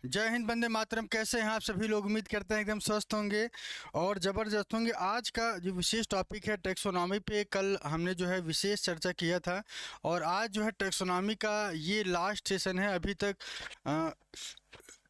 जय हिंद, वंदे मातरम। कैसे हैं आप सभी लोग? उम्मीद करते हैं एकदम स्वस्थ होंगे और ज़बरदस्त होंगे। आज का जो विशेष टॉपिक है टैक्सोनॉमी पे, कल हमने जो है विशेष चर्चा किया था और आज जो है टैक्सोनॉमी का ये लास्ट सेशन है। अभी तक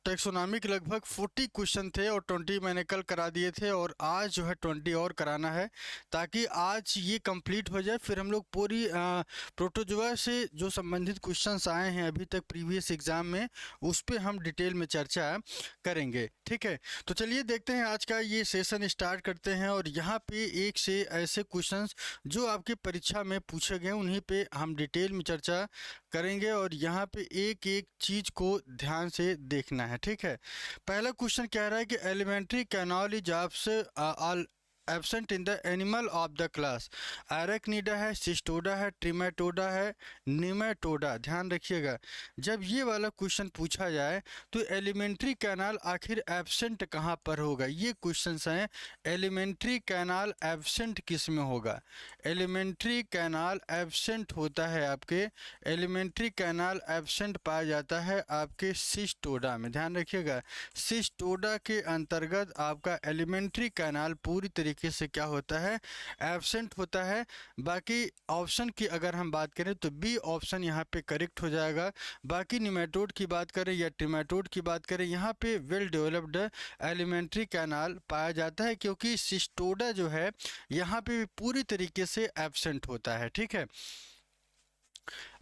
टैक्सोनॉमी के लगभग 40 क्वेश्चन थे और 20 मैंने कल करा दिए थे और आज जो है 20 और कराना है ताकि आज ये कंप्लीट हो जाए। फिर हम लोग पूरी प्रोटोजोआ से जो संबंधित क्वेश्चंस आए हैं अभी तक प्रीवियस एग्जाम में, उस पर हम डिटेल में चर्चा करेंगे। ठीक है, तो चलिए देखते हैं आज का ये सेशन स्टार्ट करते हैं। और यहाँ पे एक से ऐसे क्वेश्चंस जो आपकी परीक्षा में पूछे गए उन्हीं पे हम डिटेल में चर्चा करेंगे और यहाँ पे एक एक चीज़ को ध्यान से देखना है। ठीक है, पहला क्वेश्चन कह रहा है कि alimentary canal is all absent in the animal of the class. Arachnida है, सिस्टोडा है, ट्रिमेटोडा है, निमेटोडा। ध्यान रखिएगा, जब ये वाला क्वेश्चन पूछा जाए तो एलिमेंट्री कैनाल आखिर एब्सेंट कहाँ पर होगा, ये क्वेश्चन हैं। एलिमेंट्री कैनाल एब्सेंट किस में होगा? एलिमेंट्री कैनाल एब्सेंट होता है आपके, एलिमेंट्री कैनाल एब्सेंट पाया जाता है आपके सिस्टोडा में। ध्यान रखिएगा, सिस्टोडा के अंतर्गत आपका एलिमेंट्री कैनाल पूरी तरीके से क्या होता है? एब्सेंट होता है। बाकी ऑप्शन की अगर हम बात करें तो बी ऑप्शन यहाँ पे करेक्ट हो जाएगा। बाकी निमेटोड की बात करें या ट्रिमेटोड की बात करें, यहाँ पे वेल डेवलप्ड एलिमेंट्री कैनाल पाया जाता है क्योंकि सिस्टोडा जो है यहाँ पे पूरी तरीके से एब्सेंट होता है। ठीक है,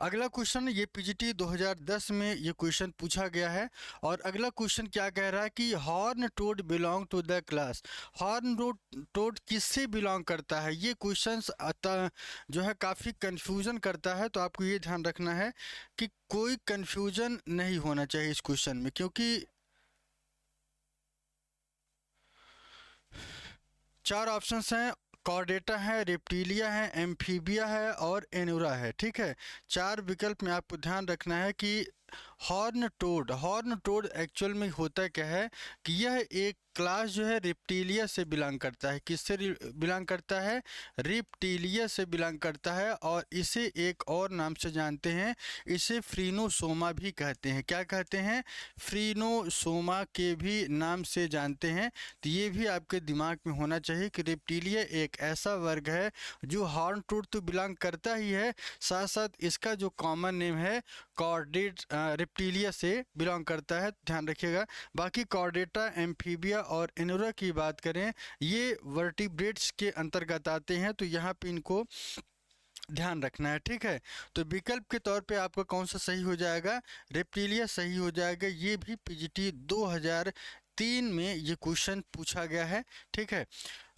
अगला क्वेश्चन, ये पीजीटी 2010 में ये क्वेश्चन पूछा गया है और अगला क्वेश्चन क्या कह रहा है कि horn toad belong to the class. Horn toad किससे बिलोंग करता है? ये क्वेश्चन जो है काफ़ी कंफ्यूजन करता है, तो आपको ये ध्यान रखना है कि कोई कंफ्यूजन नहीं होना चाहिए इस क्वेश्चन में, क्योंकि चार ऑप्शंस हैं। कॉर्डेटा है, रेप्टिलिया है, एम्फीबिया है और एनुरा है। ठीक है, चार विकल्प में आपको ध्यान रखना है कि हॉर्न टोड एक्चुअल में होता क्या है कि यह एक क्लास जो है रेप्टिलिया से बिलोंग करता है। किससे बिलोंग करता है? रेप्टिलिया से बिलोंग करता है और इसे एक और नाम से जानते हैं, इसे फ्रीनोसोमा भी कहते हैं। क्या कहते हैं? फ्रीनोसोमा के भी नाम से जानते हैं। तो ये भी आपके दिमाग में होना चाहिए कि रेप्टिलिया एक ऐसा वर्ग है जो हॉर्न टोड तो बिलोंग करता ही है, साथ साथ इसका जो कॉमन नेम है कॉर्डेट रेप्टिलिया से बिलोंग करता है। ध्यान रखिएगा। बाकी कॉर्डेटा, एम्फीबिया और एनुरा की बात करें, ये वर्टिब्रेट्स के अंतर्गत आते हैं, तो यहाँ पे इनको ध्यान रखना है। ठीक है, तो विकल्प के तौर पे आपका कौन सा सही हो जाएगा? रेप्टिलिया सही हो जाएगा। ये भी पीजीटी 2003 में ये क्वेश्चन पूछा गया है। ठीक है,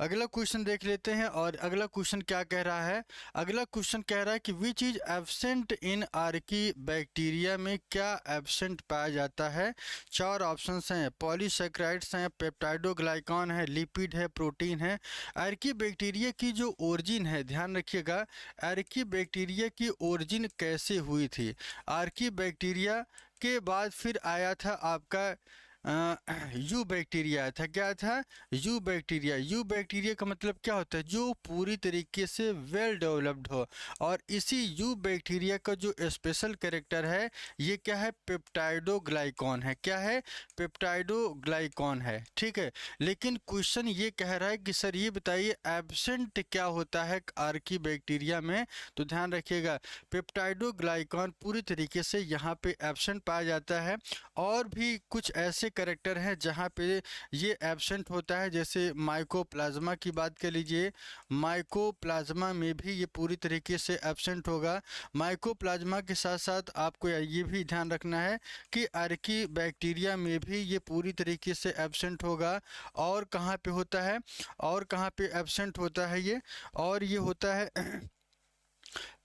अगला क्वेश्चन देख लेते हैं और अगला क्वेश्चन क्या कह रहा है? अगला क्वेश्चन कह रहा है कि which is absent in Archie bacteria में क्या एब्सेंट पाया जाता है? चार ऑप्शंस हैं। पॉलीसेक्राइड्स हैं, पेप्टाइडोग्लाइकॉन है, लिपिड है, प्रोटीन है। आर्की बैक्टीरिया की जो ओरिजिन है, ध्यान रखिएगा, आर्की बैक्टीरिया की ओरिजिन कैसे हुई थी? आर्की बैक्टीरिया के बाद फिर आया था आपका यू बैक्टीरिया था। क्या था? You bacteria. यू बैक्टीरिया का मतलब क्या होता है? जो पूरी तरीके से वेल डेवलप्ड हो। और इसी यू बैक्टीरिया का जो स्पेशल कैरेक्टर है, ये क्या है? पेप्टाइडोग्लाइकॉन है। क्या है? पेप्टाइडोग्लाइकॉन है। ठीक है, लेकिन क्वेश्चन ये कह रहा है कि सर ये बताइए एब्सेंट क्या होता है आर्की बैक्टीरिया में? तो ध्यान रखिएगा, पेप्टाइडोग्लाइकॉन पूरी तरीके से यहाँ पे एब्सेंट पाया जाता है। और भी कुछ ऐसे कैरेक्टर हैं जहाँ पे ये एब्सेंट होता है, जैसे माइकोप्लाज्मा की बात कर लीजिए, माइकोप्लाज्मा में भी ये पूरी तरीके से एब्सेंट होगा। माइकोप्लाज्मा के साथ साथ आपको ये भी ध्यान रखना है कि आर्की बैक्टीरिया में भी ये पूरी तरीके से एब्सेंट होगा। और कहाँ पे होता है? और कहाँ पे एब्सेंट होता है ये? और ये होता है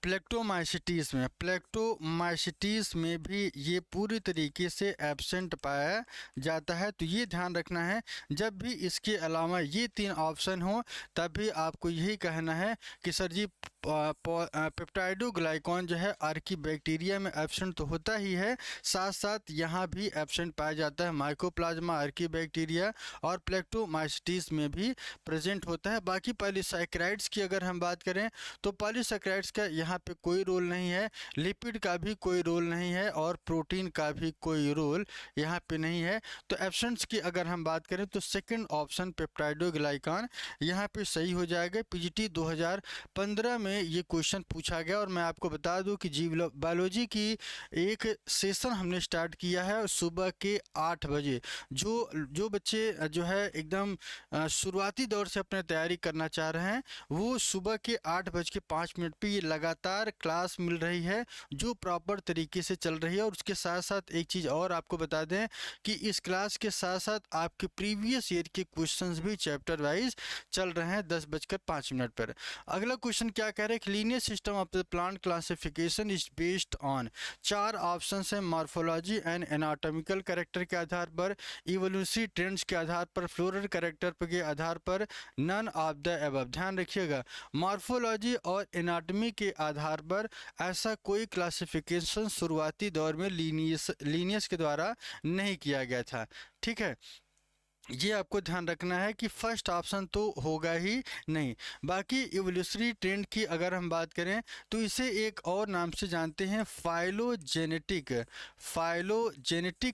प्लेक्टोमाइसिटीज में। प्लेक्टोमाइसिटीज में भी ये पूरी तरीके से एब्सेंट पाया जाता है। तो ये ध्यान रखना है, जब भी इसके अलावा ये तीन ऑप्शन हो तभी आपको यही कहना है कि सर जी पेप्टाइडोग्लाइकॉन जो है आर्की बैक्टीरिया में एब्सेंट तो होता ही है, साथ साथ यहाँ भी एब्सेंट पाया जाता है। माइकोप्लाज्मा, आर्की बैक्टीरिया और प्लेक्टोमाइसिटीज में भी प्रेजेंट होता है। बाकी पॉलीसैकेराइड्स की अगर हम बात करें तो पॉलीसैकेराइड्स का यहाँ पे कोई रोल नहीं है, लिपिड का भी कोई रोल नहीं है और प्रोटीन का भी कोई रोल यहाँ पे नहीं है। तो एब्सेंट्स की अगर हम बात करें तो सेकंड ऑप्शन पेप्टाइडोग्लाइकान यहाँ पे सही हो जाएगा। पीजीटी 2015 में ये क्वेश्चन पूछा गया और मैं आपको बता दूं कि जीव बायोलॉजी की एक सेशन हमने स्टार्ट किया है सुबह के 8 बजे। जो बच्चे जो है एकदम शुरुआती दौर से अपने तैयारी करना चाह रहे हैं वो सुबह के 8:05 पे ये लगातार क्लास मिल रही है जो प्रॉपर तरीके से चल रही है। और उसके साथ साथ एक चीज़ और आपको बता दें कि इस क्लास के साथ साथ आपके प्रीवियस ईयर के क्वेश्चंस भी चैप्टर वाइज चल रहे हैं 10:05 पर। अगला क्वेश्चन क्या कह रहे हैं कि linear system of the plant classification is based on, 4 option है, मॉर्फोलॉजी एंड एनाटॉमिकल कैरेक्टर के आधार पर, इवोल्यूशनरी ट्रेंड्स के आधार पर, फ्लोरल कैरेक्टर के आधार पर, नन ऑफ द अबव। ध्यान रखिएगा, मॉर्फोलॉजी और एनाटॉमी के आधार पर ऐसा कोई क्लासिफिकेशन शुरुआती दौर में लीनियस के द्वारा नहीं किया गया था। ठीक है, ये आपको ध्यान रखना है कि फर्स्ट ऑप्शन तो होगा ही नहीं। बाकी इवोल्यूशनरी ट्रेंड की अगर हम बात करें तो इसे एक और नाम से जानते हैं, फाइलोजेनेटिक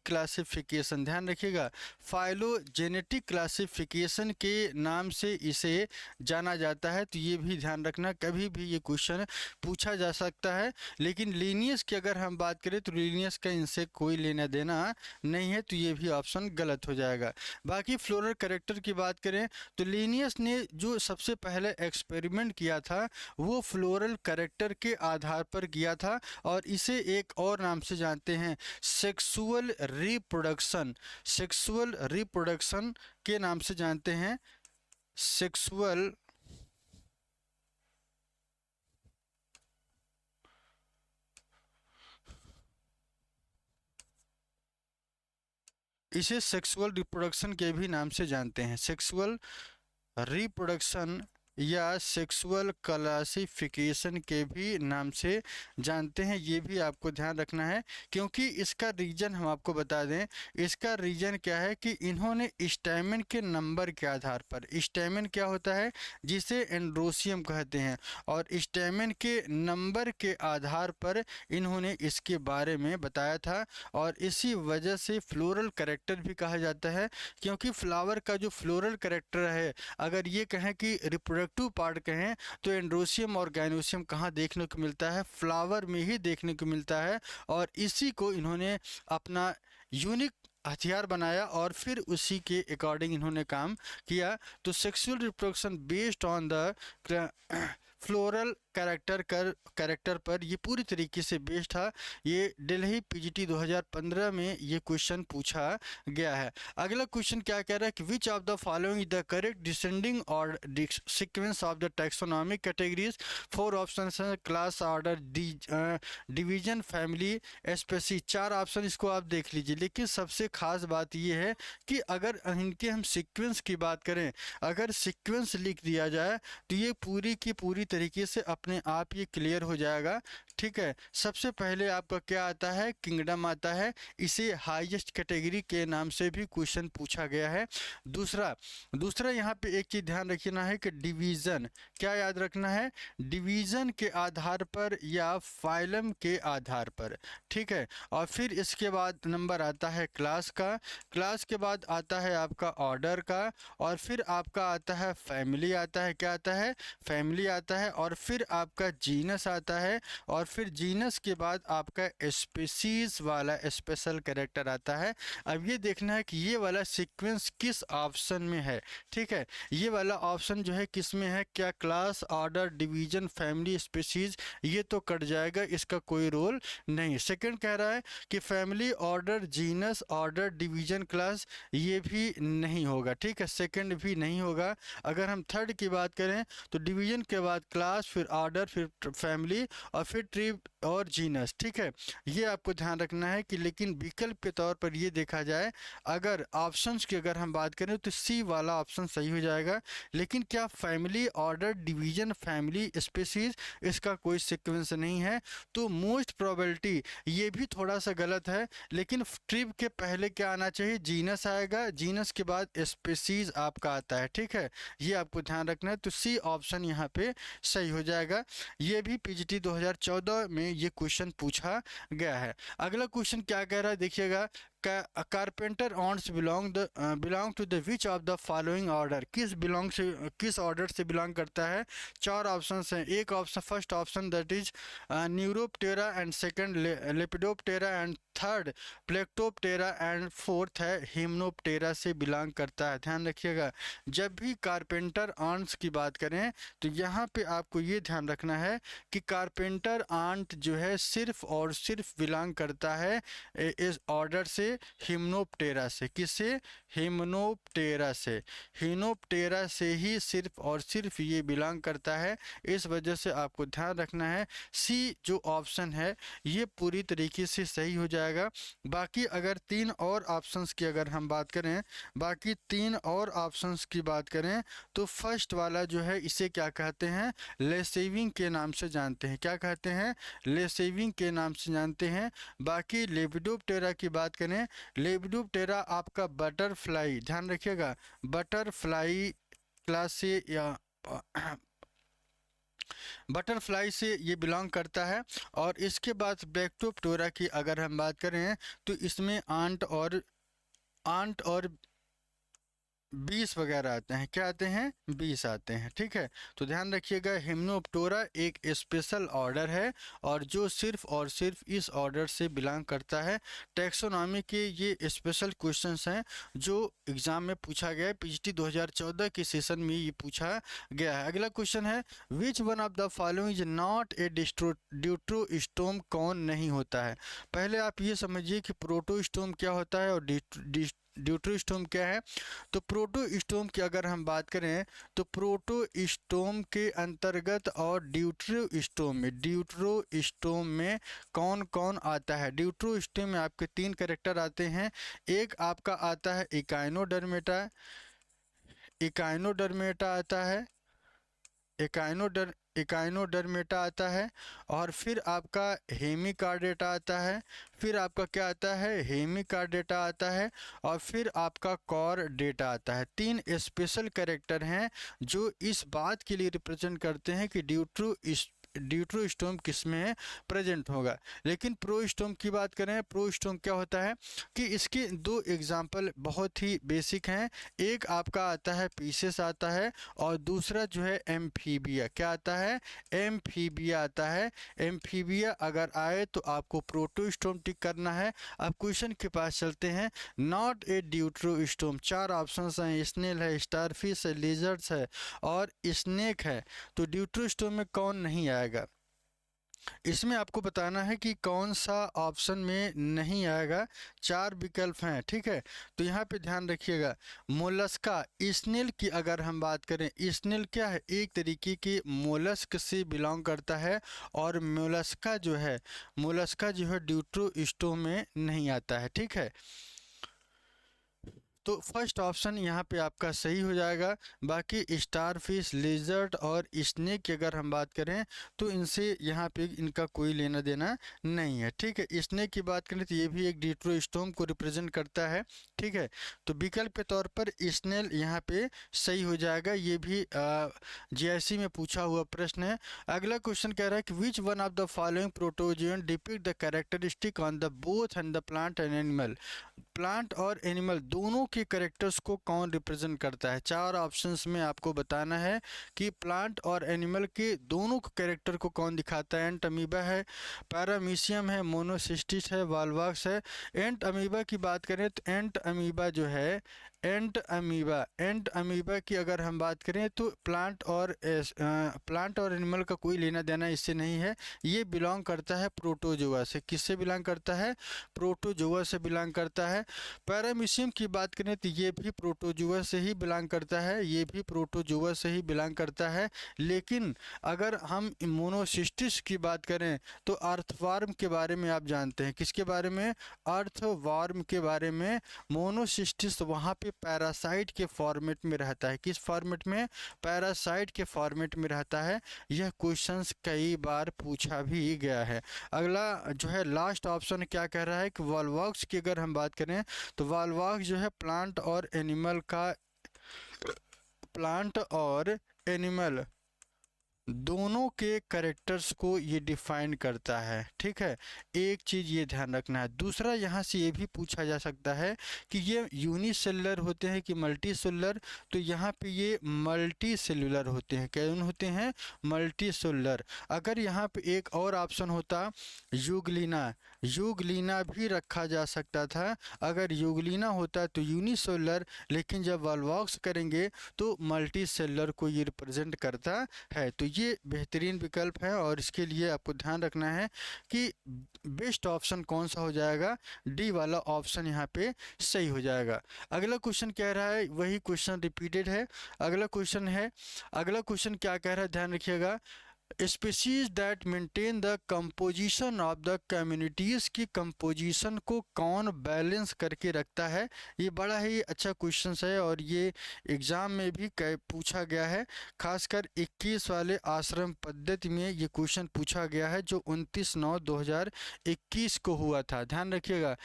क्लासिफिकेशन। ध्यान रखिएगा, फाइलोजेनेटिक क्लासिफिकेशन के नाम से इसे जाना जाता है। तो ये भी ध्यान रखना, कभी भी ये क्वेश्चन पूछा जा सकता है। लेकिन लीनियस की अगर हम बात करें तो लीनियस का इनसे कोई लेना देना नहीं है, तो ये भी ऑप्शन गलत हो जाएगा। बाकी फ्लोरल कैरेक्टर की बात करें तो लीनियस ने जो सबसे पहले एक्सपेरिमेंट किया था वो फ्लोरल कैरेक्टर के आधार पर किया था और इसे एक और नाम से जानते हैं, सेक्सुअल रिप्रोडक्शन के नाम से जानते हैं। इसे सेक्सुअल रिप्रोडक्शन के भी नाम से जानते हैं, सेक्सुअल रिप्रोडक्शन या सेक्सुअल क्लासिफिकेशन के भी नाम से जानते हैं। ये भी आपको ध्यान रखना है क्योंकि इसका रीजन हम आपको बता दें, इसका रीजन क्या है कि इन्होंने स्टैमेन के नंबर के आधार पर, स्टैमेन क्या होता है जिसे एंड्रोसियम कहते हैं, और स्टैमेन के नंबर के आधार पर इन्होंने इसके बारे में बताया था। और इसी वजह से फ्लोरल कैरेक्टर भी कहा जाता है क्योंकि फ्लावर का जो फ्लोरल कैरेक्टर है, अगर ये कहें कि रिप्रोडक्टिव पार्ट कहें तो एंड्रोसियम और गाइनोसियम कहाँ देखने को मिलता है, फ्लावर में ही देखने को मिलता है। और इसी को इन्होंने अपना यूनिक हथियार बनाया और फिर उसी के अकॉर्डिंग इन्होंने काम किया। तो sexual reproduction based on the floral character पर ये पूरी तरीके से बेस्ड था। ये दिल्ली पीजीटी 2015 में ये क्वेश्चन पूछा गया है। अगला क्वेश्चन क्या कह रहा है कि which of the following is the correct descending और sequence of the taxonomic categories. 4 option हैं, class, order, division, family, species. 4 option इसको आप देख लीजिए। लेकिन सबसे खास बात ये है कि अगर इनके हम सीक्वेंस की बात करें, अगर सीक्वेंस लिख दिया जाए तो ये पूरी की पूरी तरीके से अपने आप ये क्लियर हो जाएगा। ठीक है, सबसे पहले आपका क्या आता है, किंगडम आता है। इसे हाईएस्ट कैटेगरी के नाम से भी क्वेश्चन पूछा गया है। दूसरा यहाँ पे एक चीज ध्यान रखना है कि डिवीजन, क्या याद रखना है, डिवीजन के आधार पर या फाइलम के आधार पर। ठीक है, और फिर इसके बाद नंबर आता है क्लास का, क्लास के बाद आता है आपका ऑर्डर का, और फिर आपका आता है फैमिली आता है, क्या आता है, फैमिली आता है, और फिर आपका जीनस आता है, और फिर जीनस के बाद आपका स्पीशीज वाला स्पेशल कैरेक्टर आता है। अब ये देखना है कि ये वाला सीक्वेंस किस ऑप्शन में है। ठीक है, ये वाला ऑप्शन जो है किस में है, क्या class, order, division, family, species, ये तो कट जाएगा, इसका कोई रोल नहीं। सेकंड कह रहा है कि family, order, genus, order, division, class, ये भी नहीं होगा। ठीक है, सेकंड भी नहीं होगा। अगर हम थर्ड की बात करें तो डिवीजन के बाद क्लास, फिर ऑर्डर, फिर फैमिली, और फिर ट्रिब और जीनस, ठीक है, ये आपको ध्यान रखना है कि लेकिन विकल्प के तौर पर ये देखा जाए, अगर ऑप्शंस की अगर हम बात करें तो सी वाला ऑप्शन सही हो जाएगा। लेकिन क्या family order division family species, इसका कोई सीक्वेंस नहीं है, तो मोस्ट प्रोबेबिलिटी ये भी थोड़ा सा गलत है। लेकिन ट्रिब के पहले क्या आना चाहिए, जीनस आएगा, जीनस के बाद स्पीशीज आपका आता है, ठीक है, ये आपको ध्यान रखना है। तो सी ऑप्शन यहाँ पे सही हो जाएगा। ये भी पीजीटी 2014 में ये क्वेश्चन पूछा गया है। अगला क्वेश्चन क्या कह रहा है देखिएगा, carpenter ants belong to the which of the following order, किस ऑर्डर से बिलोंग करता है। चार ऑप्शन हैं। एक option, first option that is Neuroptera and second Lepidoptera and third Plecoptera and fourth है हिम्नोप्टेरा से बिलोंग करता है। ध्यान रखिएगा, जब भी कारपेंटर आंट्स की बात करें तो यहाँ पे आपको ये ध्यान रखना है कि कारपेंटर आंट जो है सिर्फ और सिर्फ बिलोंग करता है इस ऑर्डर से हिम्नोप्टेरा से। किससे, हिम्नोप्टेरा से, हिम्नोप्टेरा से ही सिर्फ और सिर्फ ये बिलोंग करता है। इस वजह से आपको ध्यान रखना है सी जो ऑप्शन है ये पूरी तरीके से सही हो जाएगा। बाकी अगर तीन और ऑप्शंस की अगर हम बात करें, बाकी तीन और ऑप्शंस की बात करें तो फर्स्ट वाला जो है इसे क्या कहते हैं, लेसेविंग के नाम से जानते हैं। क्या कहते हैं, लेसेविंग के नाम से जानते हैं। बाकी लेपिडोप्टेरा की बात करें, लेपिडोप्टेरा आपका बटरफ्लाई, ध्यान रखिएगा, बटरफ्लाई क्लास से या बटरफ्लाई से ये बिलोंग करता है। और इसके बाद ब्लैक्टोप्टेरा की अगर हम बात करें तो इसमें आंट और 20 वगैरह आते हैं। क्या आते हैं, 20 आते हैं, ठीक है। तो ध्यान रखिएगा हिम्नोप्टेरा एक स्पेशल ऑर्डर है और जो सिर्फ और सिर्फ इस ऑर्डर से बिलोंग करता है। टैक्सोनॉमी के ये स्पेशल क्वेश्चंस हैं जो एग्जाम में पूछा गया है। पीजीटी 2014 के सेशन में ये पूछा गया है। अगला क्वेश्चन है, which one of the following is not a deuterostome, कौन नहीं होता है। पहले आप ये समझिए कि प्रोटोस्टोम क्या होता है और ड्यूट्रोस्टोम क्या है। तो प्रोटोस्टोम की अगर हम बात करें तो प्रोटोस्टोम के अंतर्गत और ड्यूट्रोस्टोम में कौन कौन आता है। ड्यूट्रोस्टोम में आपके तीन कैरेक्टर आते हैं। एक आपका आता है इकाइनोडर्मेटा आता है, इकाइनोडर्मेटा आता है, और फिर आपका हेमिकार्डेटा आता है, फिर आपका क्या आता है, हेमिकार्डेटा आता है, और फिर आपका कॉर्डेटा आता है। तीन स्पेशल कैरेक्टर हैं जो इस बात के लिए रिप्रेजेंट करते हैं कि ड्यूट्रोस्टोम किस में प्रेजेंट होगा। लेकिन प्रोस्टोम की बात करें, प्रोस्टोम क्या होता है कि इसके दो एग्जाम्पल बहुत ही बेसिक हैं। एक आपका आता है पीसेस आता है और दूसरा जो है एम्फीबिया। क्या आता है, एम्फीबिया आता है। एम्फीबिया अगर आए तो आपको प्रोटोस्टोम टिक करना है। अब क्वेश्चन के पास चलते हैं। नॉट ए ड्यूट्रोस्टोम, चार ऑप्शन हैं, स्नेल है, स्टारफिश है, लिजर्ड्स है और स्नेक है। तो ड्यूट्रोस्टोम में कौन नहीं आएगा, इसमें आपको बताना है कि कौन सा ऑप्शन में नहीं आएगा। चार विकल्प हैं, ठीक है। तो यहाँ पे ध्यान रखिएगा, मोलस्का, स्नेल की अगर हम बात करें, स्नेल क्या है, एक तरीके के मोलस्क से बिलोंग करता है और मोलस्का जो है ड्यूट्रोस्टोम में नहीं आता है, ठीक है। तो फर्स्ट ऑप्शन यहाँ पे आपका सही हो जाएगा। बाकी स्टारफिश, लिजर्ड और स्नेक की अगर हम बात करें तो इनसे यहाँ पे इनका कोई लेना देना नहीं है, ठीक है। स्नेक की बात करें तो ये भी एक ड्यूट्रोस्टोम को रिप्रेजेंट करता है, ठीक है। तो विकल्प के तौर पर स्नेल यहाँ पे सही हो जाएगा। ये भी जीआईसी में पूछा हुआ प्रश्न है। अगला क्वेश्चन कह रहा है कि which one of the following protozoan depict the characteristic on the both and the plant and animal, plant और एनिमल दोनों के कैरेक्टर्स को कौन रिप्रेजेंट करता है। चार ऑप्शंस में आपको बताना है कि प्लांट और एनिमल के दोनों कैरेक्टर को कौन दिखाता है। एंट अमीबा है, पैरामीशियम है, मोनोसिस्टिस है, वाल्वाक्स है। एंट अमीबा की बात करें तो एंट अमीबा जो है एंट अमीबा की अगर हम बात करें तो प्लांट और एनिमल का कोई लेना देना इससे नहीं है। ये बिलोंग करता है प्रोटोजोआ से। किससे बिलोंग करता है? प्रोटोजोआ से बिलोंग करता है। पैरामीशियम की बात करें तो ये भी प्रोटोजोआ से ही बिलोंग करता है, ये भी प्रोटोजोआ से ही बिलोंग करता है। लेकिन अगर हम मोनोसिस्टिस की बात करें तो अर्थवर्म के बारे में आप जानते हैं। किसके बारे में? अर्थवर्म के बारे में। मोनोसिस्टिस वहाँ पे पैरासाइट के फॉर्मेट में रहता है। किस फॉर्मेट में? पैरासाइट के फॉर्मेट में रहता है। यह क्वेश्चंस कई बार पूछा भी गया है। अगला जो है लास्ट ऑप्शन क्या कह रहा है कि वॉल्वॉक्स की अगर हम बात करें तो वॉल्वॉक्स जो है प्लांट और एनिमल दोनों के कैरेक्टर्स को ये डिफाइन करता है। ठीक है, एक चीज़ ये ध्यान रखना है। दूसरा यहाँ से ये भी पूछा जा सकता है कि ये यूनिसेलुलर होते हैं कि मल्टी सेलुलर, तो यहाँ पे ये मल्टी सेलुलर होते हैं। कैसे होते हैं? Multi cellular. अगर यहाँ पे एक और ऑप्शन होता यूग्लिना भी रखा जा सकता था। अगर यूग्लिना होता तो यूनिसेलुलर, लेकिन जब वॉल्वॉक्स करेंगे तो मल्टी सेलुलर को ये रिप्रेजेंट करता है। तो ये बेहतरीन विकल्प है और इसके लिए आपको ध्यान रखना है कि बेस्ट ऑप्शन कौन सा हो जाएगा। डी वाला ऑप्शन यहाँ पे सही हो जाएगा। अगला क्वेश्चन कह रहा है, वही क्वेश्चन रिपीटेड है। अगला क्वेश्चन क्या कह रहा है, ध्यान रखिएगा। Species that maintain the composition of the communities की कंपोजिशन को कौन बैलेंस करके रखता है? ये बड़ा ही अच्छा क्वेश्चन है और ये एग्ज़ाम में भी पूछा गया है। खासकर 21 वाले आश्रम पद्धति में ये क्वेश्चन पूछा गया है जो 29/9/2021 को हुआ था। ध्यान रखिएगा,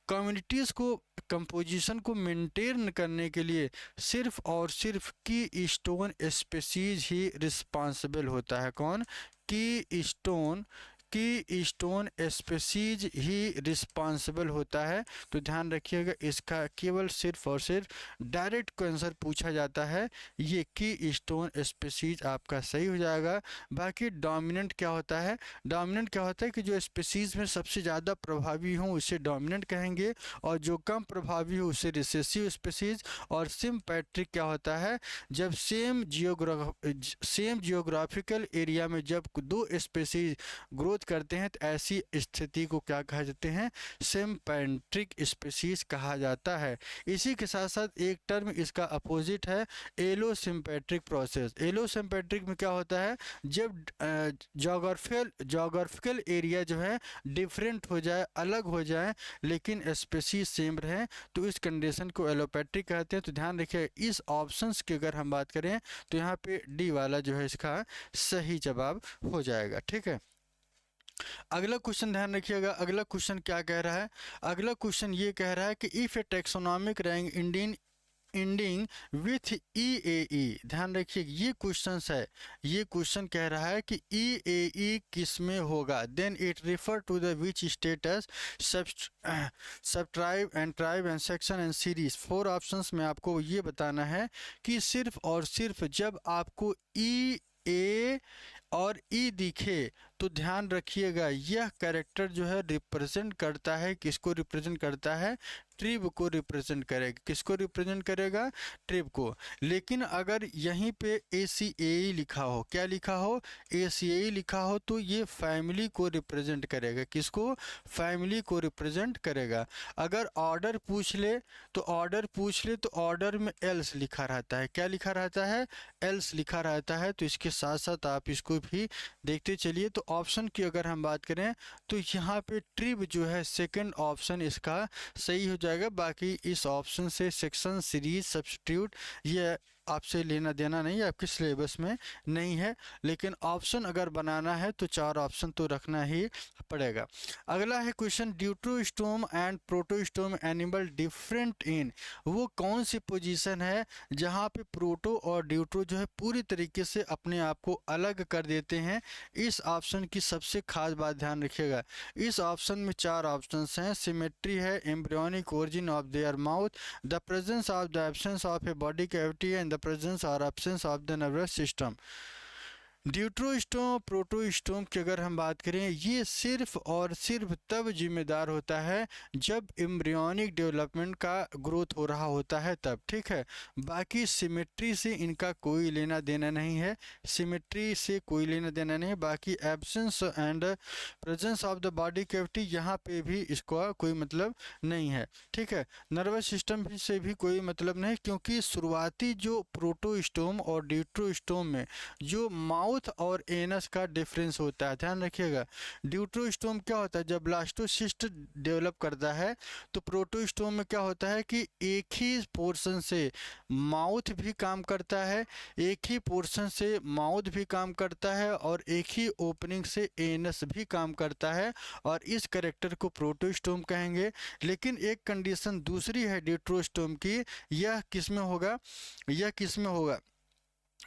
कम्युनिटीज़ को कंपोजिशन को मेंटेन करने के लिए सिर्फ और सिर्फ की स्टोन स्पीशीज ही रिस्पांसिबल होता है। कौन? की स्टोन स्पीशीज ही रिस्पांसिबल होता है। तो ध्यान रखिएगा, इसका केवल सिर्फ और सिर्फ डायरेक्ट आंसर पूछा जाता है, ये की स्टोन स्पीशीज आपका सही हो जाएगा। बाकी डोमिनेंट क्या होता है? डोमिनेंट क्या होता है कि जो स्पीशीज में सबसे ज़्यादा प्रभावी हो उसे डोमिनेंट कहेंगे और जो कम प्रभावी हो उसे रिसेसिव स्पीशीज। और सिम्पैट्रिक क्या होता है? जब सेम जियोग्राफिकल एरिया में जब दो स्पीशीज ग्रोथ करते हैं तो ऐसी स्थिति को क्या कहा जाते हैं? सिम्पैट्रिक स्पीशीज कहा जाता है। इसी के साथ साथ एक टर्म इसका अपोजिट है, एलोसिम्पैट्रिक प्रोसेस। एलोसिम्पैट्रिक में क्या होता है? जब जोग्राफिकल एरिया जो है डिफरेंट हो जाए, अलग हो जाए, लेकिन स्पीशीज सेम रहे, तो इस कंडीशन को एलोपैट्रिक कहते हैं। तो ध्यान रखिए, इस ऑप्शंस की अगर हम बात करें तो यहाँ पे डी वाला जो है इसका सही जवाब हो जाएगा। ठीक है, अगला क्वेश्चन ध्यान रखिएगा। अगला क्वेश्चन क्या कह रहा है? अगला क्वेश्चन ये कह रहा है कि if a taxonomic rank ending with E. ध्यान रखिए, ये क्वेश्चन है। ये क्वेश्चन कह रहा है कि ई किस में होगा? Then it refer to the which status subtribe and section and series. 4 options में आपको ये बताना है कि सिर्फ और सिर्फ जब आपको ई ए और ई दिखे तो ध्यान रखिएगा, यह कैरेक्टर जो है रिप्रेजेंट करता है, किसको रिप्रेजेंट करता है? ट्रिब को रिप्रेजेंट करेगा। किसको रिप्रेजेंट करेगा? ट्रिब को। लेकिन अगर यहीं पे ACAE लिखा हो, क्या लिखा हो? ACAE लिखा हो, तो ये फैमिली को रिप्रेजेंट करेगा। किसको? फैमिली को रिप्रेजेंट करेगा। अगर ऑर्डर पूछ ले तो ऑर्डर में एल्स लिखा रहता है। क्या लिखा रहता है? एल्स लिखा रहता है। तो इसके साथ साथ आप इसको भी देखते चलिए। तो ऑप्शन की अगर हम बात करें तो यहाँ पे ट्रिब जो है सेकंड ऑप्शन इसका सही हो जाएगा। बाकी इस ऑप्शन से सेक्शन, सीरीज, सब्स्टिट्यूट ये आपसे लेना देना नहीं है, आपके सिलेबस में नहीं है। लेकिन ऑप्शन अगर बनाना है तो 4 ऑप्शन तो रखना ही पड़ेगा। अगला है question, deuterostome and protostome animal different in. वो कौन सी पोजीशन है जहाँ पे प्रोटो और ड्यूटरो जो है पूरी तरीके से अपने आप को अलग कर देते हैं? इस ऑप्शन की सबसे खास बात ध्यान रखिएगा, इस ऑप्शन में 4 ऑप्शन हैं। सिमेट्री है, embryonic origin of their mouth, the presence of the absence of a body cavity and the presence और absence of the nervous system. Deuterostome protostome की अगर हम बात करें, ये सिर्फ और सिर्फ तब जिम्मेदार होता है जब एम्ब्रियोनिक डेवलपमेंट का ग्रोथ हो रहा होता है तब, ठीक है। बाकी सिमेट्री से इनका कोई लेना देना नहीं है, सिमेट्री से कोई लेना देना नहीं है। बाकी absence and presence of the body cavity, यहाँ पे भी इसका कोई मतलब नहीं है, ठीक है। नर्वस सिस्टम भी से भी कोई मतलब नहीं, क्योंकि शुरुआती जो प्रोटोस्टोम और ड्यूट्रोस्टोम में जो माउथ और एनस का डिफरेंस होता है, ध्यान रखिएगा। ड्यूट्रोस्टोम क्या होता है, जब ब्लास्टोसिस्ट डेवलप करता है तो प्रोटोस्टोम में क्या होता है कि एक ही पोर्शन से माउथ भी काम करता है, एक ही पोर्शन से माउथ भी काम करता है और एक ही ओपनिंग से एनस भी काम करता है, और इस करेक्टर को प्रोटोस्टोम कहेंगे। लेकिन एक कंडीशन दूसरी है ड्यूट्रोस्टोम की, यह किस में होगा, यह किस में होगा,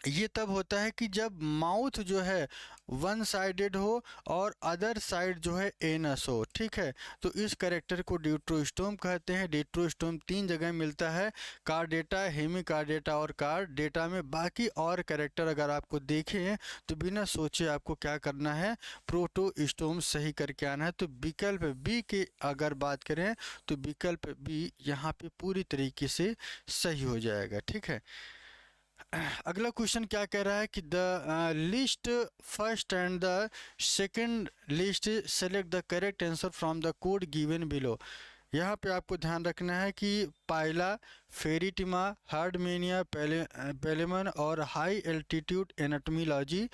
ये तब होता है कि जब माउथ जो है वन साइडेड हो और अदर साइड जो है एनस हो, ठीक है। तो इस करेक्टर को ड्यूट्रोस्टोम कहते हैं। ड्यूट्रोस्टोम 3 जगह मिलता है, कार्डेटा, हेमिकार्डेटा और कार्डेटा में। बाकी और करेक्टर अगर आपको देखें तो बिना सोचे आपको क्या करना है, प्रोटोस्टोम सही करके आना है। तो विकल्प बी के अगर बात करें तो विकल्प बी यहाँ पे पूरी तरीके से सही हो जाएगा, ठीक है। अगला क्वेश्चन क्या कह रहा है कि the list first and the second list select the correct answer from the code given below. यहाँ पे आपको ध्यान रखना है कि पाइला, फेरिटिमा, हार्डमेनिया, पेलेमन और हाई एल्टीट्यूड एनाटोमीलॉजी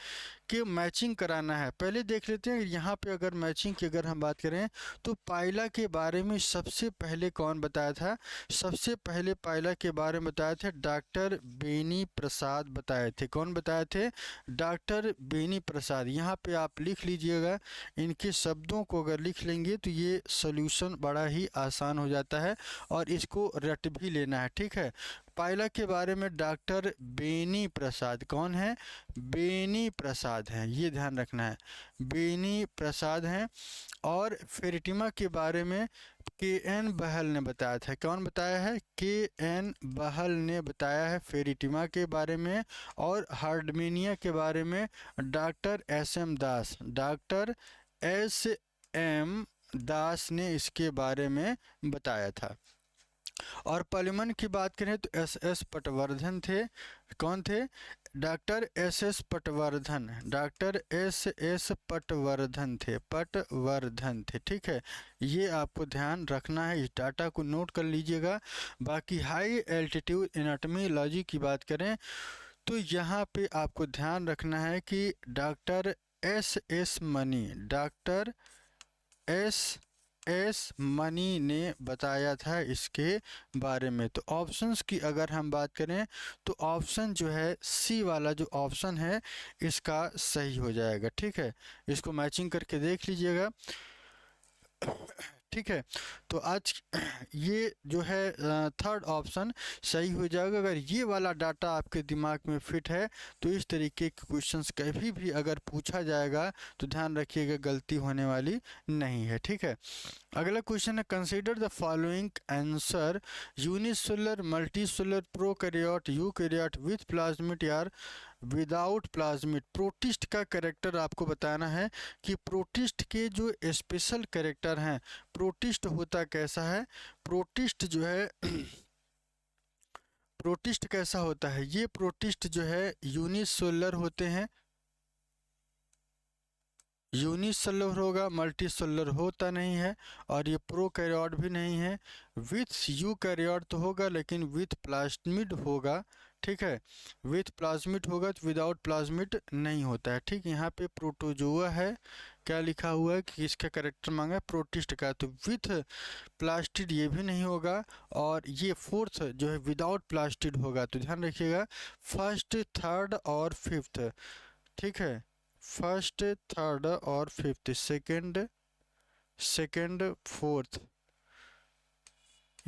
के मैचिंग कराना है। पहले देख लेते हैं यहाँ पे अगर मैचिंग की अगर हम बात करें तो पाइला के बारे में सबसे पहले कौन बताया था, सबसे पहले पाइला के बारे में बताए थे डॉक्टर बेनी प्रसाद बताए थे। कौन बताए थे, डॉक्टर बेनी प्रसाद। यहाँ पे आप लिख लीजिएगा, इनके शब्दों को अगर लिख लेंगे तो ये सोल्यूशन बड़ा ही आसान हो जाता है और इसको रट भी लेना है, ठीक है। पाइला के बारे में डॉक्टर बेनी प्रसाद, कौन है, बेनी प्रसाद हैं, ये ध्यान रखना है, बेनी प्रसाद हैं। और फेरिटिमा के बारे में के एन बहल ने बताया था। कौन बताया है, के एन बहल ने बताया है फेरिटिमा के बारे में। और हार्डमेनिया के बारे में डॉक्टर एस एम दास, डॉक्टर एस एम दास ने इसके बारे में बताया था। और पलिमन की बात करें तो एस एस पटवर्धन थे। कौन थे, doctor S S Patwardhan, doctor S S Patwardhan थे, पटवर्धन थे, ठीक है। ये आपको ध्यान रखना है, इस डाटा को नोट कर लीजिएगा। बाकी हाई एल्टीट्यूड एनाटोमीलॉजी की बात करें तो यहाँ पे आपको ध्यान रखना है कि doctor S S money, doctor S money ने बताया था इसके बारे में। तो ऑप्शंस की अगर हम बात करें तो ऑप्शन जो है सी वाला जो ऑप्शन है इसका सही हो जाएगा, ठीक है। इसको मैचिंग करके देख लीजिएगा, ठीक है। तो आज ये जो है थर्ड ऑप्शन सही हो जाएगा। अगर ये वाला डाटा आपके दिमाग में फिट है तो इस तरीके के क्वेश्चंस कभी भी अगर पूछा जाएगा तो ध्यान रखिएगा गलती होने वाली नहीं है, ठीक है। अगला क्वेश्चन है, consider the following answer unicellular, multicellular, prokaryote, eukaryote with plasmid या विदाउट प्लाज्मिड। प्रोटिस्ट का कैरेक्टर आपको बताना है कि प्रोटिस्ट के जो स्पेशल कैरेक्टर हैं, प्रोटिस्ट होता कैसा है, प्रोटिस्ट जो है प्रोटिस्ट कैसा होता है, ये प्रोटिस्ट जो है यूनिसेलुलर होते हैं, यूनिसेलुलर होगा, मल्टीसेलुलर होता नहीं है, और ये प्रोकैरियोट भी नहीं है। विथ यूकैरियोट तो होगा लेकिन विथ प्लाज्मिड होगा, ठीक है, विथ प्लाज्मिड होगा तो विदाउट प्लाज्मिड नहीं होता है, ठीक। यहाँ पे प्रोटोजोआ है, क्या लिखा हुआ है कि इसका करेक्टर मांगा है प्रोटिस्ट का, तो विथ प्लास्टिड ये भी नहीं होगा, और ये फोर्थ जो है विदाउट प्लास्टिड होगा। तो ध्यान रखिएगा फर्स्ट, थर्ड और फिफ्थ, ठीक है, फर्स्ट, थर्ड और फिफ्थ, सेकंड फोर्थ,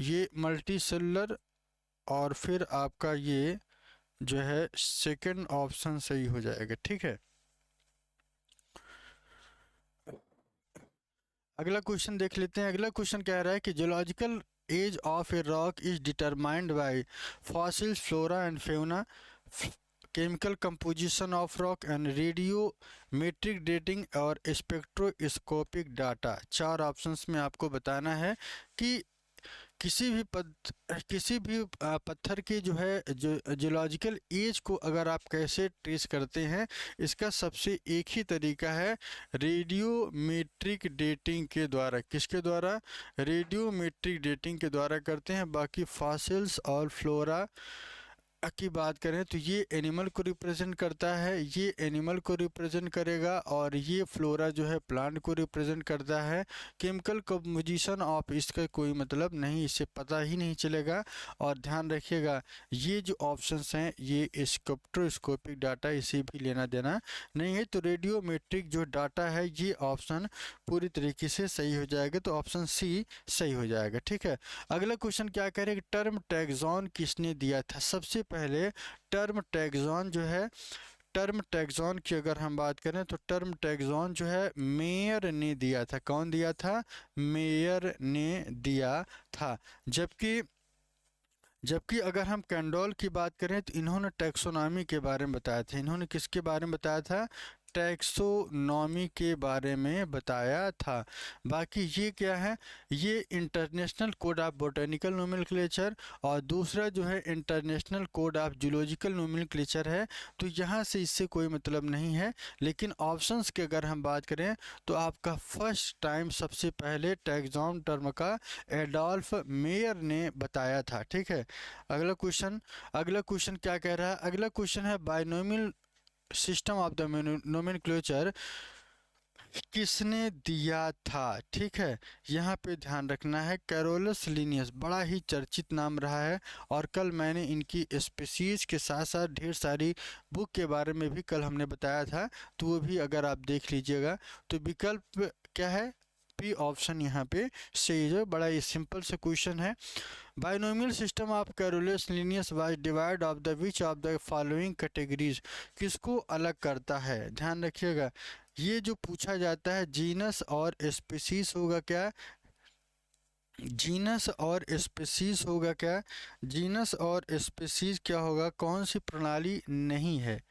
ये मल्टी सेलुलर, और फिर आपका ये जो है सेकंड ऑप्शन सही हो जाएगा, ठीक है। अगला क्वेश्चन देख लेते हैं। अगला क्वेश्चन कह रहा है कि geological age of a rock is determined by fossils, flora and fauna. Chemical composition of rock and radiometric dating और स्पेक्ट्रोस्कोपिक डाटा। चार ऑप्शंस में आपको बताना है कि किसी भी पत्थर की जो है जो जियोलॉजिकल एज को अगर आप कैसे ट्रेस करते हैं, इसका सबसे एक ही तरीका है रेडियोमेट्रिक डेटिंग के द्वारा। किसके द्वारा? रेडियोमेट्रिक डेटिंग के द्वारा करते हैं। बाकी फॉसिल्स और फ्लोरा की बात करें तो ये एनिमल को रिप्रेजेंट करता है, ये एनिमल को रिप्रेजेंट करेगा, और ये फ्लोरा जो है प्लांट को रिप्रेजेंट करता है। केमिकल कंपोजिशन ऑफ इसका कोई मतलब नहीं, इससे पता ही नहीं चलेगा। और ध्यान रखिएगा ये जो ऑप्शंस हैं ये स्पेक्ट्रोस्कोपिक डाटा, इसे भी लेना देना नहीं है। तो रेडियोमेट्रिक जो डाटा है ये ऑप्शन पूरी तरीके से सही हो जाएगा, तो ऑप्शन सी सही हो जाएगा। ठीक है, अगला क्वेश्चन क्या कह रहे हैं, टर्म टैक्सॉन किसने दिया था? सबसे पहले टर्म टैक्सॉन जो है, टर्म टैक्सॉन की अगर हम बात करें तो टर्म टैक्सॉन जो है मेयर ने दिया था। कौन दिया था? मेयर ने दिया था। जबकि जबकि अगर हम कैंडोल की बात करें तो इन्होंने टैक्सोनॉमी के बारे में बताया था। इन्होंने किसके बारे में बताया था? टैक्सोनॉमी के बारे में बताया था। बाकी ये क्या है? ये international code of botanical nomenclature और दूसरा जो है international code of zoological nomenclature है, तो यहाँ से इससे कोई मतलब नहीं है। लेकिन ऑप्शंस की अगर हम बात करें तो आपका फर्स्ट टाइम सबसे पहले टैक्सॉन टर्म का एडोल्फ मेयर ने बताया था। ठीक है, अगला क्वेश्चन क्या कह रहा है? अगला क्वेश्चन है binomial system of the nomenclature किसने दिया था? ठीक है, यहाँ पे ध्यान रखना है कैरोलस लिनियस बड़ा ही चर्चित नाम रहा है, और कल मैंने इनकी स्पीशीज के साथ साथ ढेर सारी बुक के बारे में भी कल हमने बताया था, तो वो भी अगर आप देख लीजिएगा। तो विकल्प क्या है? बी ऑप्शन यहाँ पे सही है। बड़ा ही सिंपल से क्वेश्चन है। Binomial system of Carolus Linnaeus was divide of the which of the following categories, किसको अलग करता है? ध्यान रखिएगा, ये जो पूछा जाता है जीनस और स्पीसीज होगा क्या? जीनस और स्पीसीज होगा क्या? जीनस और स्पीसीज क्या होगा? कौन सी प्रणाली नहीं है?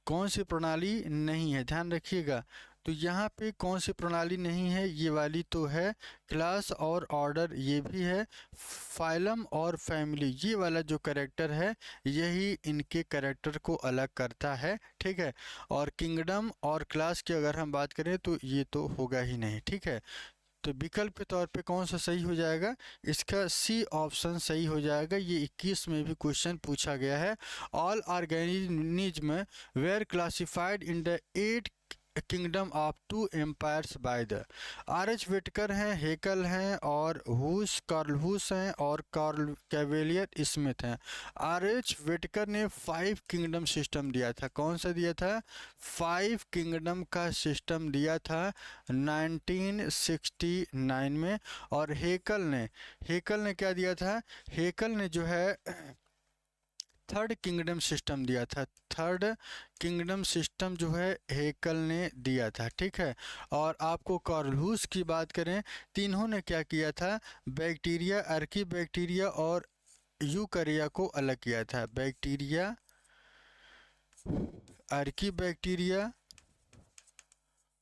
कौन सी प्रणाली नहीं है? ध्यान रखिएगा, तो यहाँ पे कौन सी प्रणाली नहीं है? ये वाली तो है। क्लास और ऑर्डर ये भी है। फाइलम और फैमिली ये वाला जो करेक्टर है यही इनके करेक्टर को अलग करता है। ठीक है, और किंगडम और क्लास की अगर हम बात करें तो ये तो होगा ही नहीं। ठीक है, तो विकल्प के तौर पे कौन सा सही हो जाएगा? इसका सी ऑप्शन सही हो जाएगा। ये 21 में भी क्वेश्चन पूछा गया है। All organism were classified in the 8 kingdom of two empires by the. R H Whittaker हैं, हेकल हैं, और कार्ल हूस हैं, और कार्ल कैवेलियर स्मिथ हैं। आर एच वेटकर ने 5 किंगडम सिस्टम दिया था। कौन सा दिया था? 5 किंगडम का सिस्टम दिया था 1969 में। और हेकल ने क्या दिया था? हेकल ने जो है थर्ड किंगडम सिस्टम दिया था। थर्ड किंगडम सिस्टम जो है हेकल ने दिया था। ठीक है, और आपको कार्ल हूस की बात करें तो इन्होंने क्या किया था? बैक्टीरिया, अर्की बैक्टीरिया और यूकरिया को अलग किया था। बैक्टीरिया, अर्की बैक्टीरिया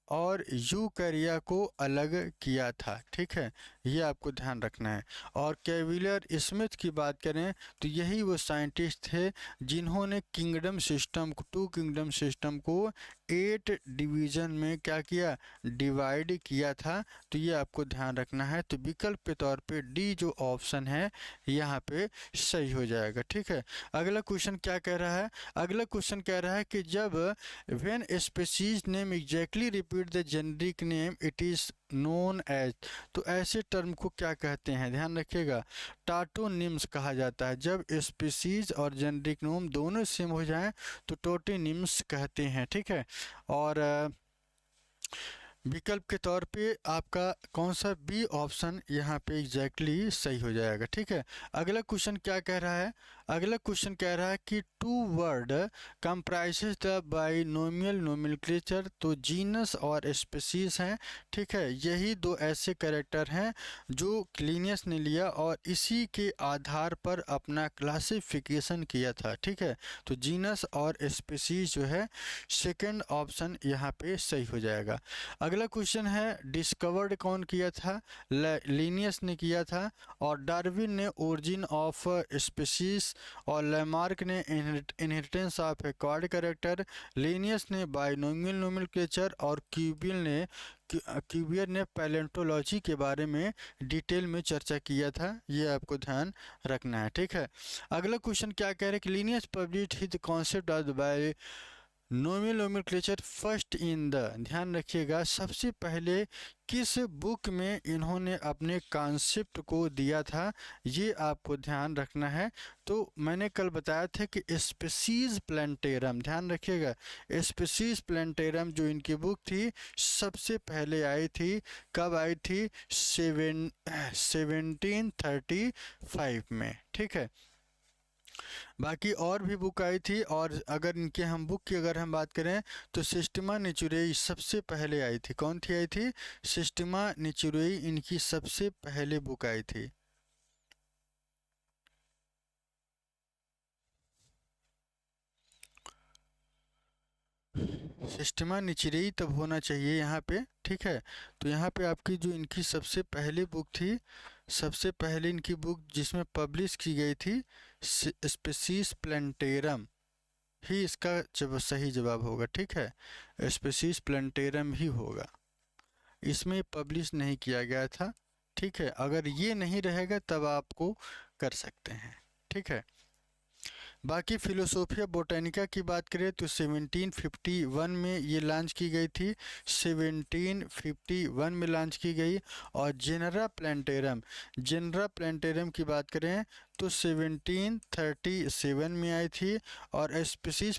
और यूकरिया को अलग किया था। ठीक है, ये आपको ध्यान रखना है। और कैविलियर स्मिथ की बात करें तो यही वो साइंटिस्ट थे जिन्होंने किंगडम सिस्टम को, 2 किंगडम सिस्टम को 8 डिवीज़न में क्या किया? डिवाइड किया था। तो ये आपको ध्यान रखना है। तो विकल्प के तौर पे डी जो ऑप्शन है यहाँ पे सही हो जाएगा। ठीक है, अगला क्वेश्चन क्या कह रहा है? अगला क्वेश्चन कह रहा है कि जब when species name exactly repeat the generic name it is known as, तो ऐसे टर्म को क्या कहते हैं? ध्यान रखिएगा, टाटोनिम्स कहा जाता है। जब स्पीशीज और जेनरिक नेम दोनों सेम हो जाएं तो टोटोनिम्स कहते हैं। ठीक है, और विकल्प के तौर पे आपका कौन सा बी ऑप्शन यहाँ पे एग्जैक्टली सही हो जाएगा। ठीक है, अगला क्वेश्चन क्या कह रहा है, अगला क्वेश्चन कह रहा है कि two word comprises the binomial nomenclature, तो जीनस और स्पीसीज हैं। ठीक है, यही दो ऐसे कैरेक्टर हैं जो लिनियस ने लिया और इसी के आधार पर अपना क्लासिफिकेशन किया था। ठीक है, तो जीनस और स्पीसीज जो है सेकंड ऑप्शन यहाँ पे सही हो जाएगा। अगला क्वेश्चन है डिस्कवर्ड कौन किया था, लिनियस ने किया था, और डार्विन ने ओरिजिन ऑफ स्पीसीज, और लैमार्क ने inheritance of acquired character, Linnaeus ने बाइनोमियल नोमेनक्लेचर, और क्यूबियर ने पैलेंटोलॉजी के बारे में डिटेल में चर्चा किया था। ये आपको ध्यान रखना है। ठीक है, अगला क्वेश्चन क्या कह रहे हैं कि Linnaeus published his concept of the नोमियल nomenclature first in the, ध्यान रखिएगा सबसे पहले किस बुक में इन्होंने अपने कॉन्सेप्ट को दिया था, ये आपको ध्यान रखना है। तो मैंने कल बताया था कि स्पीसीज प्लांटेरम, ध्यान रखिएगा स्पीसीज प्लांटेरम जो इनकी बुक थी सबसे पहले आई थी, कब आई थी, 1735 में। ठीक है, बाकी और भी बुक आई थी, और अगर इनके हम बुक की अगर हम बात करें तो सिस्टमा नेचुरेई सबसे पहले आई थी। कौन थी आई थी, सिस्टमा नेचुरेई इनकी सबसे पहले बुक आई थी। सिस्टमा नेचुरेई तब होना चाहिए यहाँ पे। ठीक है, तो यहाँ पे आपकी जो इनकी सबसे पहली बुक थी, सबसे पहले इनकी बुक जिसमें पब्लिश की गई थी स्पीसीज प्लांटेरम ही इसका जब सही जवाब होगा। ठीक है, स्पीसीज प्लांटेरम ही होगा, इसमें पब्लिश नहीं किया गया था। ठीक है, अगर ये नहीं रहेगा तब आपको कर सकते हैं। ठीक है, बाकी फिलोसोफिया बोटानिका की बात करें तो 1751 में ये लॉन्च की गई थी, 1751 में लॉन्च की गई। और जेनरा प्लांटेरम की बात करें तो 1737 में आई थी। और स्पीसीज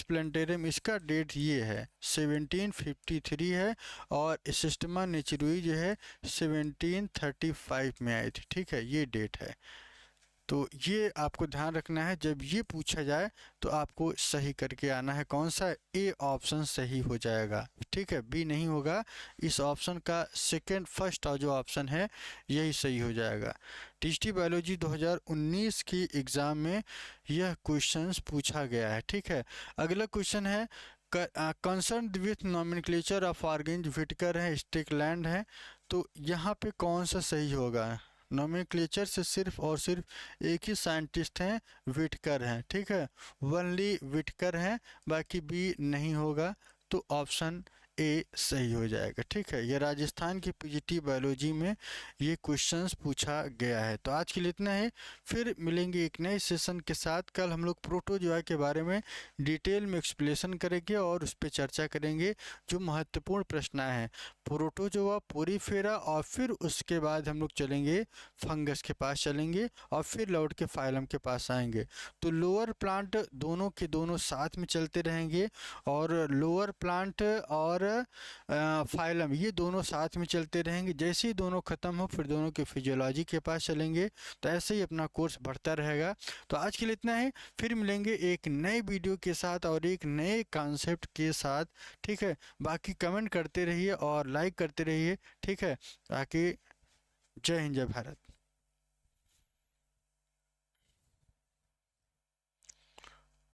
प्लांटेरम इसका डेट ये है 1753 है, और सिस्टमा नेचुरेई जो है 1735 में आई थी। ठीक है, ये डेट है। तो ये आपको ध्यान रखना है, जब ये पूछा जाए तो आपको सही करके आना है। कौन सा, ए ऑप्शन सही हो जाएगा। ठीक है, बी नहीं होगा, इस ऑप्शन का सेकंड फर्स्ट जो ऑप्शन है यही सही हो जाएगा। टीएसटी बायोलॉजी 2019 की एग्ज़ाम में यह क्वेश्चंस पूछा गया है। ठीक है, अगला क्वेश्चन है concern with nomenclature of organisms Whittaker है, स्टिकलैंड है, तो यहाँ पे कौन सा सही होगा। नोमेनक्लेचर से सिर्फ और सिर्फ एक ही साइंटिस्ट हैं, विटकर हैं। ठीक है, वनली विटकर हैं, बाकी बी नहीं होगा, तो ऑप्शन ए सही हो जाएगा। ठीक है, ये राजस्थान की पीजीटी बायोलॉजी में ये क्वेश्चंस पूछा गया है। तो आज के लिए इतना है, फिर मिलेंगे एक नए सेशन के साथ। कल हम लोग प्रोटोजोआ के बारे में डिटेल में एक्सप्लेनेशन करेंगे और उस पर चर्चा करेंगे जो महत्वपूर्ण प्रश्न आए हैं, प्रोटोजोआ, पोरीफेरा, और फिर उसके बाद हम लोग चलेंगे फंगस के पास चलेंगे, और फिर लौट के फाइलम के पास आएंगे। तो लोअर प्लांट दोनों के दोनों साथ में चलते रहेंगे, और लोअर प्लांट और फाइलम ये दोनों साथ में चलते रहेंगे। जैसे ही दोनों ख़त्म हो फिर दोनों के फिजियोलॉजी के पास चलेंगे। तो ऐसे ही अपना कोर्स बढ़ता रहेगा। तो आज के लिए इतना है, फिर मिलेंगे एक नए वीडियो के साथ और एक नए कॉन्सेप्ट के साथ। ठीक है, बाकी कमेंट करते रहिए और लाइक करते रहिए। ठीक है, ताकि जय हिंद जय भारत।